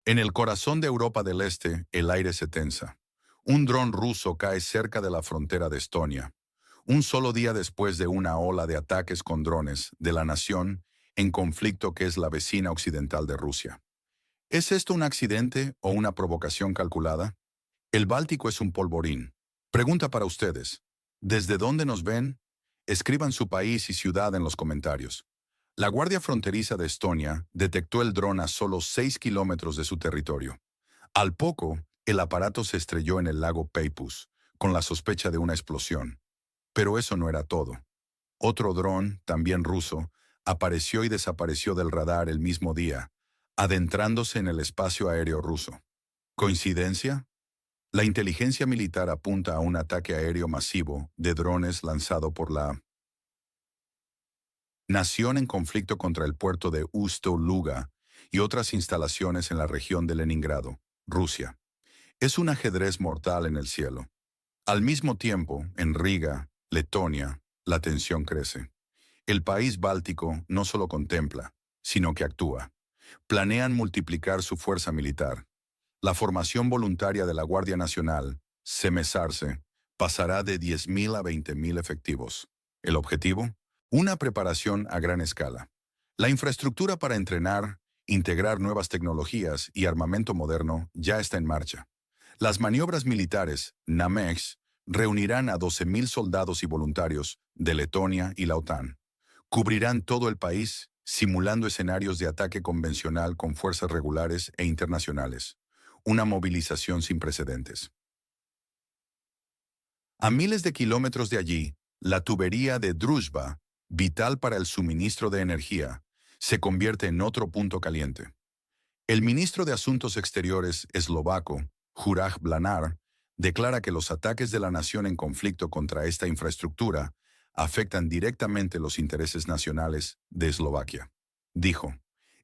En el corazón de Europa del Este, el aire se tensa. Un dron ruso cae cerca de la frontera de Estonia, un solo día después de una ola de ataques con drones de la nación en conflicto que es la vecina occidental de Rusia. ¿Es esto un accidente o una provocación calculada? El Báltico es un polvorín. Pregunta para ustedes. ¿Desde dónde nos ven? Escriban su país y ciudad en los comentarios. La Guardia Fronteriza de Estonia detectó el dron a solo 6 kilómetros de su territorio. Al poco, el aparato se estrelló en el lago Peipus, con la sospecha de una explosión. Pero eso no era todo. Otro dron, también ruso, apareció y desapareció del radar el mismo día, adentrándose en el espacio aéreo ruso. ¿Coincidencia? La inteligencia militar apunta a un ataque aéreo masivo de drones lanzado por la nación en conflicto contra el puerto de Ust-Luga y otras instalaciones en la región de Leningrado, Rusia. Es un ajedrez mortal en el cielo. Al mismo tiempo, en Riga, Letonia, la tensión crece. El país báltico no solo contempla, sino que actúa. Planean multiplicar su fuerza militar. La formación voluntaria de la Guardia Nacional, SEMESARSE, pasará de 10.000 a 20.000 efectivos. ¿El objetivo? Una preparación a gran escala. La infraestructura para entrenar, integrar nuevas tecnologías y armamento moderno ya está en marcha. Las maniobras militares, NAMEX, reunirán a 12.000 soldados y voluntarios de Letonia y la OTAN. Cubrirán todo el país, simulando escenarios de ataque convencional con fuerzas regulares e internacionales. Una movilización sin precedentes. A miles de kilómetros de allí, la tubería de Druzhba, vital para el suministro de energía, se convierte en otro punto caliente. El ministro de Asuntos Exteriores eslovaco, Juraj Blanar, declara que los ataques de la nación en conflicto contra esta infraestructura afectan directamente los intereses nacionales de Eslovaquia. Dijo,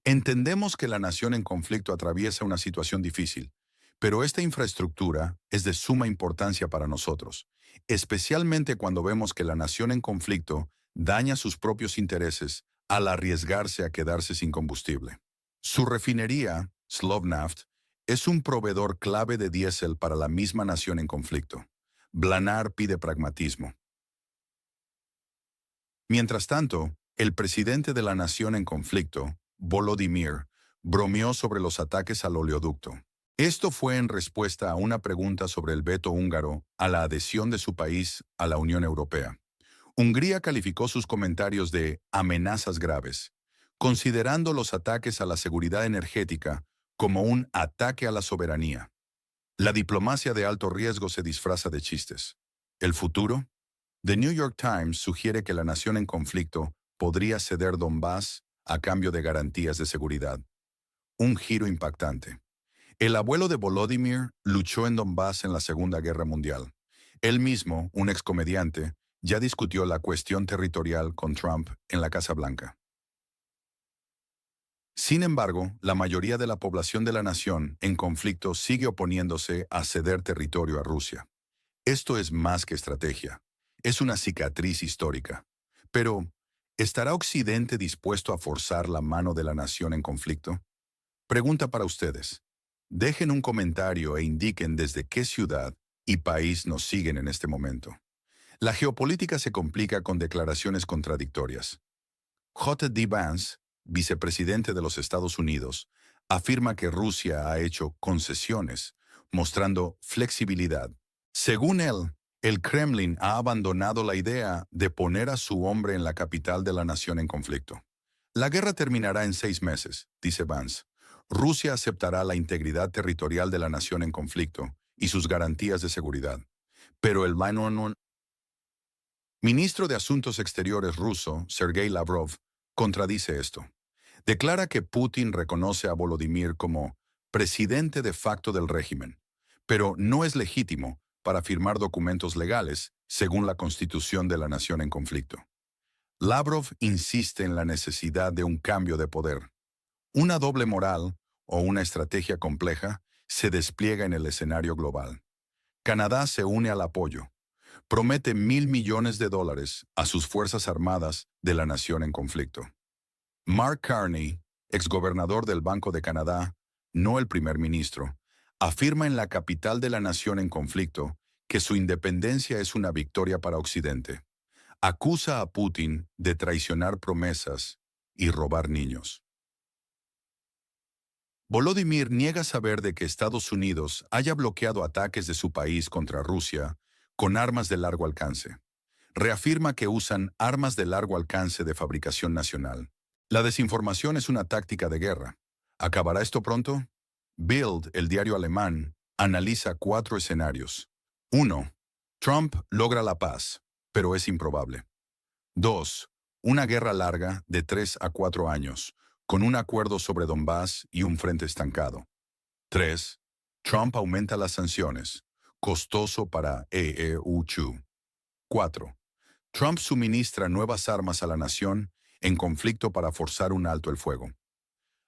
entendemos que la nación en conflicto atraviesa una situación difícil, pero esta infraestructura es de suma importancia para nosotros, especialmente cuando vemos que la nación en conflicto daña sus propios intereses al arriesgarse a quedarse sin combustible. Su refinería, Slovnaft, es un proveedor clave de diésel para la misma nación en conflicto. Blanar pide pragmatismo. Mientras tanto, el presidente de la nación en conflicto, Volodymyr, bromeó sobre los ataques al oleoducto. Esto fue en respuesta a una pregunta sobre el veto húngaro a la adhesión de su país a la Unión Europea. Hungría calificó sus comentarios de amenazas graves, considerando los ataques a la seguridad energética como un ataque a la soberanía. La diplomacia de alto riesgo se disfraza de chistes. ¿El futuro? The New York Times sugiere que la nación en conflicto podría ceder Donbass a cambio de garantías de seguridad. Un giro impactante. El abuelo de Volodymyr luchó en Donbass en la Segunda Guerra Mundial. Él mismo, un excomediante, ya discutió la cuestión territorial con Trump en la Casa Blanca. Sin embargo, la mayoría de la población de la nación en conflicto sigue oponiéndose a ceder territorio a Rusia. Esto es más que estrategia. Es una cicatriz histórica. Pero, ¿estará Occidente dispuesto a forzar la mano de la nación en conflicto? Pregunta para ustedes. Dejen un comentario e indiquen desde qué ciudad y país nos siguen en este momento. La geopolítica se complica con declaraciones contradictorias. J.D. Vance, vicepresidente de los Estados Unidos, afirma que Rusia ha hecho concesiones, mostrando flexibilidad. Según él, el Kremlin ha abandonado la idea de poner a su hombre en la capital de la nación en conflicto. La guerra terminará en 6 meses, dice Vance. Rusia aceptará la integridad territorial de la nación en conflicto y sus garantías de seguridad. Pero el ministro de Asuntos Exteriores ruso, Sergei Lavrov, contradice esto. Declara que Putin reconoce a Volodymyr como presidente de facto del régimen, pero no es legítimo para firmar documentos legales según la constitución de la nación en conflicto. Lavrov insiste en la necesidad de un cambio de poder. Una doble moral o una estrategia compleja se despliega en el escenario global. Canadá se une al apoyo. Promete $1.000 millones a sus fuerzas armadas de la nación en conflicto. Mark Carney, exgobernador del Banco de Canadá, no el primer ministro, afirma en la capital de la nación en conflicto que su independencia es una victoria para Occidente. Acusa a Putin de traicionar promesas y robar niños. Volodymyr niega saber de que Estados Unidos haya bloqueado ataques de su país contra Rusia con armas de largo alcance. Reafirma que usan armas de largo alcance de fabricación nacional. La desinformación es una táctica de guerra. ¿Acabará esto pronto? Bild, el diario alemán, analiza 4 escenarios. 1. Trump logra la paz, pero es improbable. 2. Una guerra larga de 3 a 4 años, con un acuerdo sobre Donbass y un frente estancado. 3. Trump aumenta las sanciones, costoso para EU. 4. Trump suministra nuevas armas a la nación en conflicto para forzar un alto el fuego.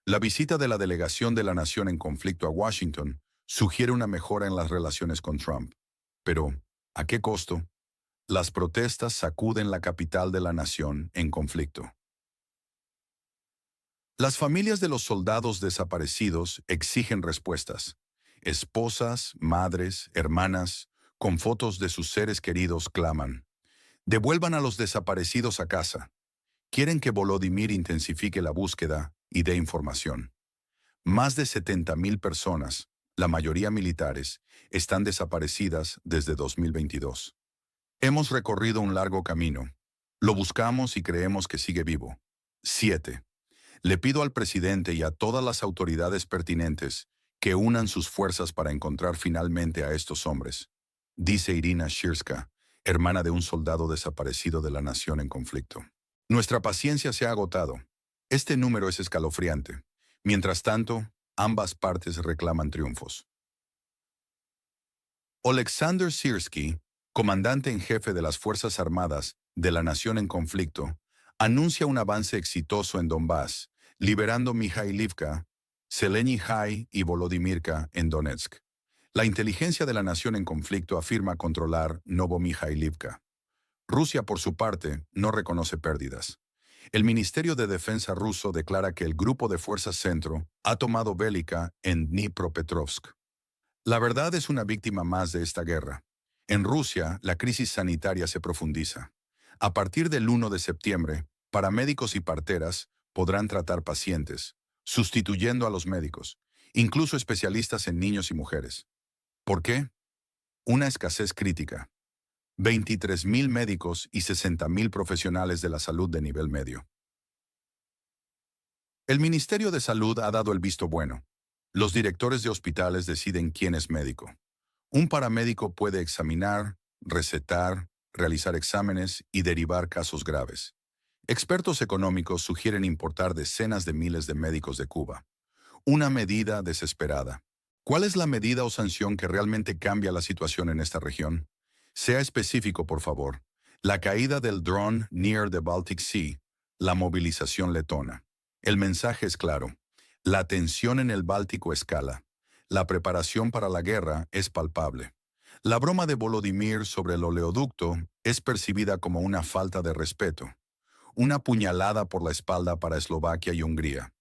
La visita de la delegación de la nación en conflicto a Washington sugiere una mejora en las relaciones con Trump. Pero, ¿a qué costo? Las protestas sacuden la capital de la nación en conflicto. Las familias de los soldados desaparecidos exigen respuestas. Esposas, madres, hermanas, con fotos de sus seres queridos claman: devuelvan a los desaparecidos a casa. Quieren que Volodymyr intensifique la búsqueda y dé información. Más de 70,000 personas, la mayoría militares, están desaparecidas desde 2022. Hemos recorrido un largo camino. Lo buscamos y creemos que sigue vivo. 7. Le pido al presidente y a todas las autoridades pertinentes que unan sus fuerzas para encontrar finalmente a estos hombres, dice Irina Shirska, hermana de un soldado desaparecido de la nación en conflicto. Nuestra paciencia se ha agotado. Este número es escalofriante. Mientras tanto, ambas partes reclaman triunfos. Oleksandr Syrski, comandante en jefe de las Fuerzas Armadas de la nación en conflicto, anuncia un avance exitoso en Donbass, liberando Mikhailivka, Zelenyi y Volodymyrka en Donetsk. La inteligencia de la nación en conflicto afirma controlar Novomikhailivka. Rusia, por su parte, no reconoce pérdidas. El Ministerio de Defensa ruso declara que el Grupo de Fuerzas Centro ha tomado Bélica en Dnipropetrovsk. La verdad es una víctima más de esta guerra. En Rusia, la crisis sanitaria se profundiza. A partir del 1 de septiembre, paramédicos y parteras podrán tratar pacientes, sustituyendo a los médicos, incluso especialistas en niños y mujeres. ¿Por qué? Una escasez crítica. 23,000 médicos y 60,000 profesionales de la salud de nivel medio. El Ministerio de Salud ha dado el visto bueno. Los directores de hospitales deciden quién es médico. Un paramédico puede examinar, recetar, realizar exámenes y derivar casos graves. Expertos económicos sugieren importar decenas de miles de médicos de Cuba. Una medida desesperada. ¿Cuál es la medida o sanción que realmente cambia la situación en esta región? Sea específico, por favor. La caída del dron near the Baltic Sea, la movilización letona. El mensaje es claro. La tensión en el Báltico escala. La preparación para la guerra es palpable. La broma de Volodymyr sobre el oleoducto es percibida como una falta de respeto. Una puñalada por la espalda para Eslovaquia y Hungría.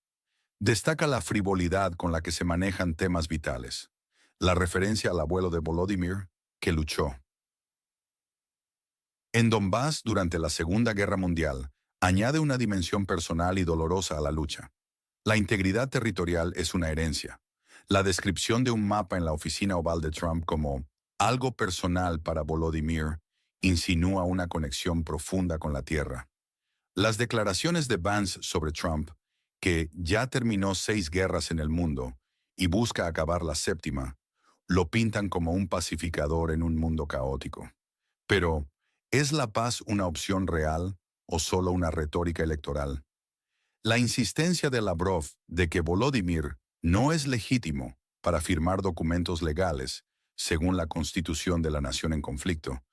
Destaca la frivolidad con la que se manejan temas vitales. La referencia al abuelo de Volodymyr, que luchó. En Donbass, durante la Segunda Guerra Mundial, añade una dimensión personal y dolorosa a la lucha. La integridad territorial es una herencia. La descripción de un mapa en la oficina oval de Trump como algo personal para Volodymyr insinúa una conexión profunda con la tierra. Las declaraciones de Vance sobre Trump, que ya terminó 6 guerras en el mundo y busca acabar la 7ª, lo pintan como un pacificador en un mundo caótico. Pero, ¿es la paz una opción real o solo una retórica electoral? La insistencia de Lavrov de que Volodymyr no es legítimo para firmar documentos legales, según la Constitución de la nación en conflicto,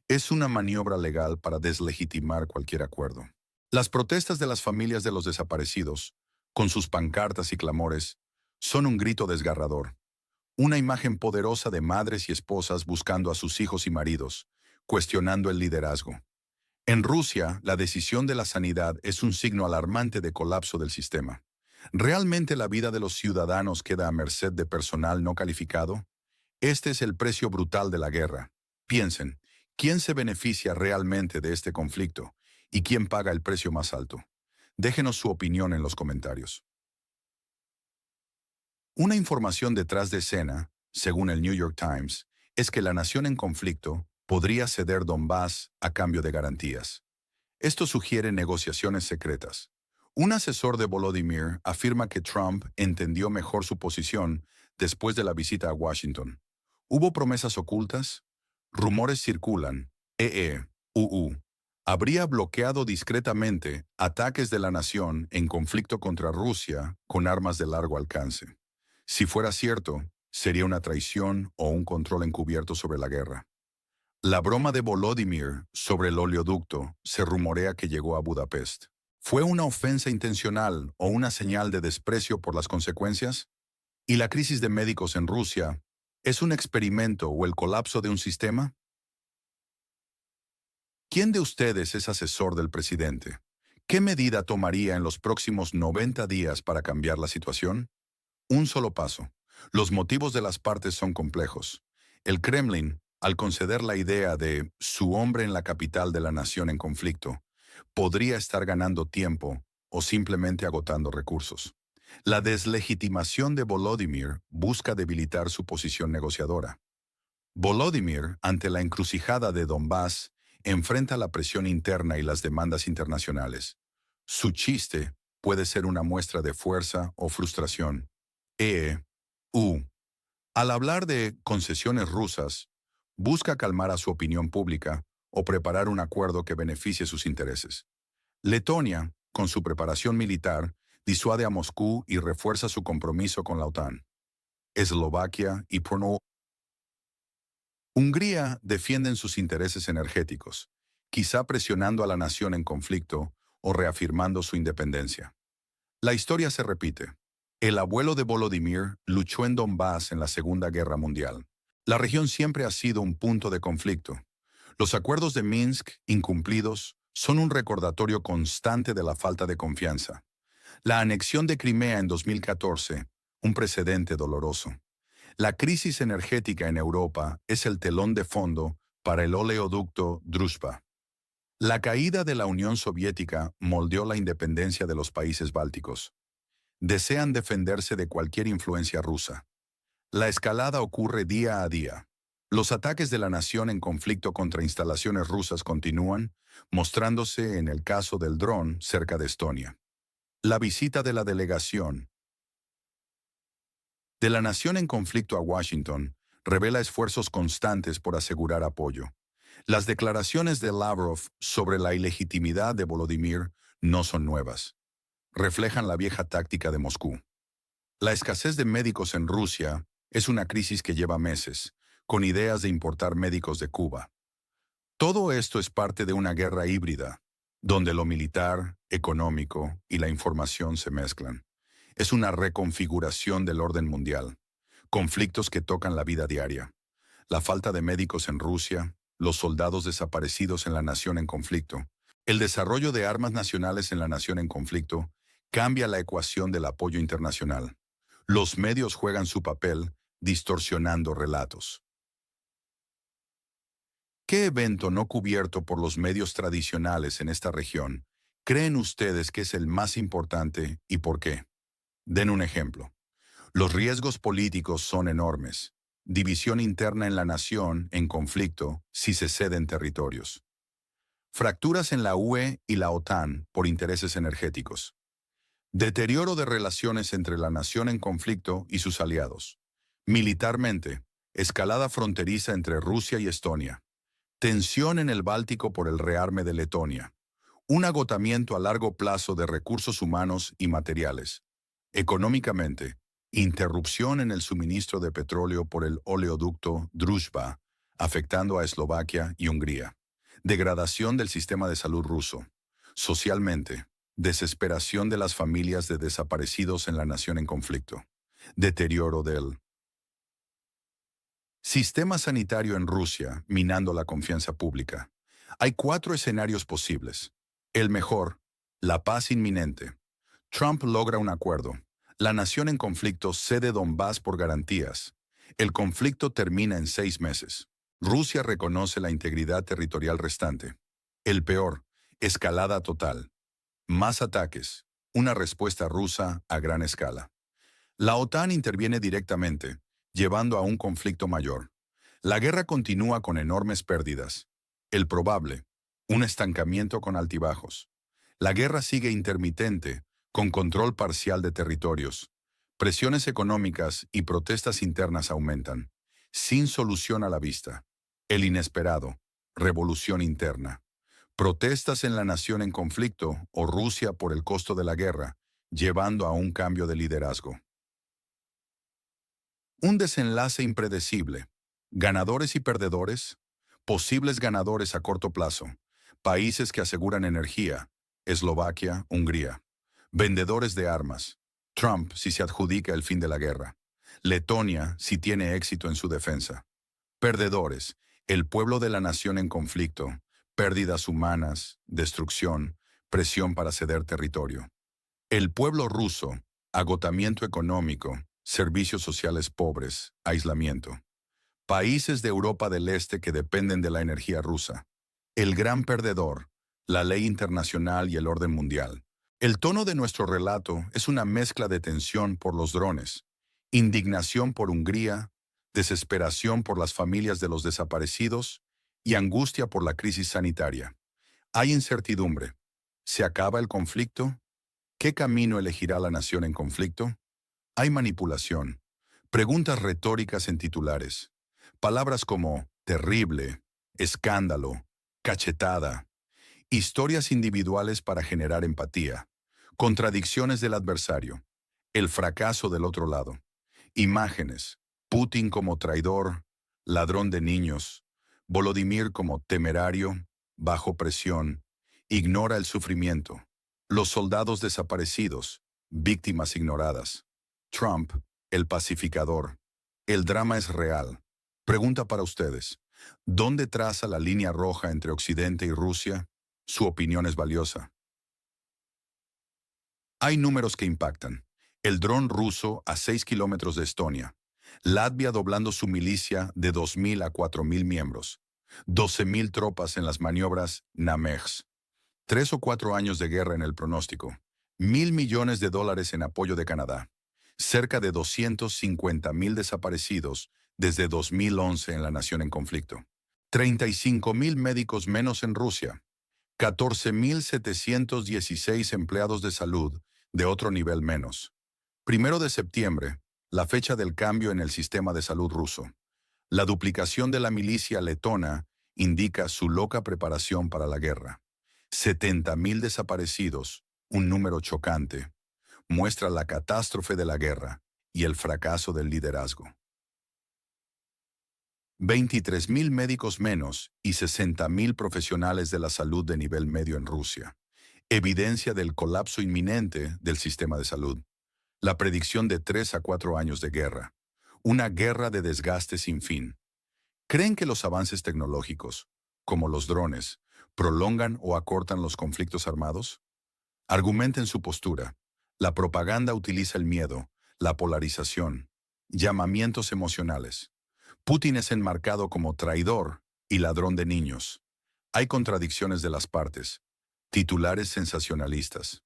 es una maniobra legal para deslegitimar cualquier acuerdo. Las protestas de las familias de los desaparecidos, con sus pancartas y clamores, son un grito desgarrador. Una imagen poderosa de madres y esposas buscando a sus hijos y maridos, cuestionando el liderazgo. En Rusia, la decisión de la sanidad es un signo alarmante de colapso del sistema. ¿Realmente la vida de los ciudadanos queda a merced de personal no calificado? Este es el precio brutal de la guerra. Piensen, ¿quién se beneficia realmente de este conflicto y quién paga el precio más alto? Déjenos su opinión en los comentarios. Una información detrás de escena, según el New York Times, es que la nación en conflicto podría ceder Donbass a cambio de garantías. Esto sugiere negociaciones secretas. Un asesor de Volodymyr afirma que Trump entendió mejor su posición después de la visita a Washington. ¿Hubo promesas ocultas? Rumores circulan. UU habría bloqueado discretamente ataques de la nación en conflicto contra Rusia con armas de largo alcance. Si fuera cierto, sería una traición o un control encubierto sobre la guerra. La broma de Volodymyr sobre el oleoducto se rumorea que llegó a Budapest. ¿Fue una ofensa intencional o una señal de desprecio por las consecuencias? ¿Y la crisis de médicos en Rusia es un experimento o el colapso de un sistema? ¿Quién de ustedes es asesor del presidente? ¿Qué medida tomaría en los próximos 90 días para cambiar la situación? Un solo paso. Los motivos de las partes son complejos. El Kremlin, al conceder la idea de su hombre en la capital de la nación en conflicto, podría estar ganando tiempo o simplemente agotando recursos. La deslegitimación de Volodymyr busca debilitar su posición negociadora. Volodymyr, ante la encrucijada de Donbass, enfrenta la presión interna y las demandas internacionales. Su chiste puede ser una muestra de fuerza o frustración. U. Al hablar de concesiones rusas, busca calmar a su opinión pública o preparar un acuerdo que beneficie sus intereses. Letonia, con su preparación militar, disuade a Moscú y refuerza su compromiso con la OTAN. Eslovaquia y Hungría defienden sus intereses energéticos, quizá presionando a la nación en conflicto o reafirmando su independencia. La historia se repite. El abuelo de Volodymyr luchó en Donbass en la Segunda Guerra Mundial. La región siempre ha sido un punto de conflicto. Los acuerdos de Minsk, incumplidos, son un recordatorio constante de la falta de confianza. La anexión de Crimea en 2014, un precedente doloroso. La crisis energética en Europa es el telón de fondo para el oleoducto Druzhba. La caída de la Unión Soviética moldeó la independencia de los países bálticos. Desean defenderse de cualquier influencia rusa. La escalada ocurre día a día. Los ataques de la nación en conflicto contra instalaciones rusas continúan, mostrándose en el caso del dron cerca de Estonia. La visita de la delegación de la nación en conflicto a Washington revela esfuerzos constantes por asegurar apoyo. Las declaraciones de Lavrov sobre la ilegitimidad de Volodymyr no son nuevas. Reflejan la vieja táctica de Moscú. La escasez de médicos en Rusia es una crisis que lleva meses, con ideas de importar médicos de Cuba. Todo esto es parte de una guerra híbrida, donde lo militar, económico y la información se mezclan. Es una reconfiguración del orden mundial. Conflictos que tocan la vida diaria. La falta de médicos en Rusia, los soldados desaparecidos en la nación en conflicto, el desarrollo de armas nacionales en la nación en conflicto, cambia la ecuación del apoyo internacional. Los medios juegan su papel, distorsionando relatos. ¿Qué evento no cubierto por los medios tradicionales en esta región creen ustedes que es el más importante y por qué? Den un ejemplo. Los riesgos políticos son enormes. División interna en la nación en conflicto si se ceden territorios. Fracturas en la UE y la OTAN por intereses energéticos. Deterioro de relaciones entre la nación en conflicto y sus aliados. Militarmente, escalada fronteriza entre Rusia y Estonia. Tensión en el Báltico por el rearme de Letonia. Un agotamiento a largo plazo de recursos humanos y materiales. Económicamente, interrupción en el suministro de petróleo por el oleoducto Druzhba, afectando a Eslovaquia y Hungría. Degradación del sistema de salud ruso. Socialmente, desesperación de las familias de desaparecidos en la nación en conflicto. Deterioro del sistema sanitario en Rusia, minando la confianza pública. Hay 4 escenarios posibles. El mejor, la paz inminente. Trump logra un acuerdo. La nación en conflicto cede Donbass por garantías. El conflicto termina en 6 meses. Rusia reconoce la integridad territorial restante. El peor, escalada total. Más ataques. Una respuesta rusa a gran escala. La OTAN interviene directamente, llevando a un conflicto mayor. La guerra continúa con enormes pérdidas. El probable, un estancamiento con altibajos. La guerra sigue intermitente, con control parcial de territorios. Presiones económicas y protestas internas aumentan, sin solución a la vista. El inesperado, revolución interna. Protestas en la nación en conflicto o Rusia por el costo de la guerra, llevando a un cambio de liderazgo. Un desenlace impredecible. Ganadores y perdedores. Posibles ganadores a corto plazo. Países que aseguran energía. Eslovaquia, Hungría. Vendedores de armas. Trump si se adjudica el fin de la guerra. Letonia si tiene éxito en su defensa. Perdedores. El pueblo de la nación en conflicto. Pérdidas humanas, destrucción, presión para ceder territorio. El pueblo ruso. Agotamiento económico, servicios sociales pobres, aislamiento. Países de Europa del Este que dependen de la energía rusa. El gran perdedor, la ley internacional y el orden mundial. El tono de nuestro relato es una mezcla de tensión por los drones, indignación por Hungría, desesperación por las familias de los desaparecidos y angustia por la crisis sanitaria. Hay incertidumbre. ¿Se acaba el conflicto? ¿Qué camino elegirá la nación en conflicto? Hay manipulación, preguntas retóricas en titulares, palabras como terrible, escándalo, cachetada, historias individuales para generar empatía, contradicciones del adversario, el fracaso del otro lado, imágenes, Putin como traidor, ladrón de niños, Volodymyr como temerario, bajo presión, ignora el sufrimiento, los soldados desaparecidos, víctimas ignoradas. Trump, el pacificador. El drama es real. Pregunta para ustedes. ¿Dónde traza la línea roja entre Occidente y Rusia? Su opinión es valiosa. Hay números que impactan. El dron ruso a 6 kilómetros de Estonia. Latvia doblando su milicia de 2.000 a 4.000 miembros. 12.000 tropas en las maniobras NAMEGS. 3 o 4 años de guerra en el pronóstico. $1.000 millones en apoyo de Canadá. Cerca de 250.000 desaparecidos desde 2011 en la nación en conflicto. 35.000 médicos menos en Rusia. 14.716 empleados de salud de otro nivel menos. 1 de septiembre, la fecha del cambio en el sistema de salud ruso. La duplicación de la milicia letona indica su loca preparación para la guerra. 70.000 desaparecidos, un número chocante, muestra la catástrofe de la guerra y el fracaso del liderazgo. 23.000 médicos menos y 60.000 profesionales de la salud de nivel medio en Rusia. Evidencia del colapso inminente del sistema de salud. La predicción de 3 a 4 años de guerra. Una guerra de desgaste sin fin. ¿Creen que los avances tecnológicos, como los drones, prolongan o acortan los conflictos armados? Argumenten su postura. La propaganda utiliza el miedo, la polarización, llamamientos emocionales. Putin es enmarcado como traidor y ladrón de niños. Hay contradicciones de las partes. Titulares sensacionalistas.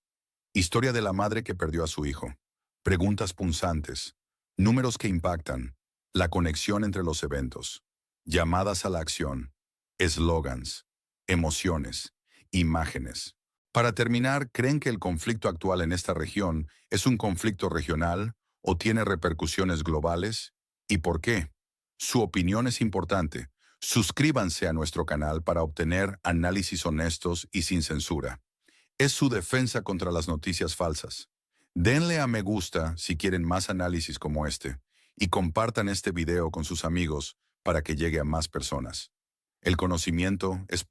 Historia de la madre que perdió a su hijo. Preguntas punzantes. Números que impactan. La conexión entre los eventos. Llamadas a la acción. Eslogans. Emociones. Imágenes. Para terminar, ¿creen que el conflicto actual en esta región es un conflicto regional o tiene repercusiones globales? ¿Y por qué? Su opinión es importante. Suscríbanse a nuestro canal para obtener análisis honestos y sin censura. Es su defensa contra las noticias falsas. Denle a me gusta si quieren más análisis como este y compartan este video con sus amigos para que llegue a más personas. El conocimiento es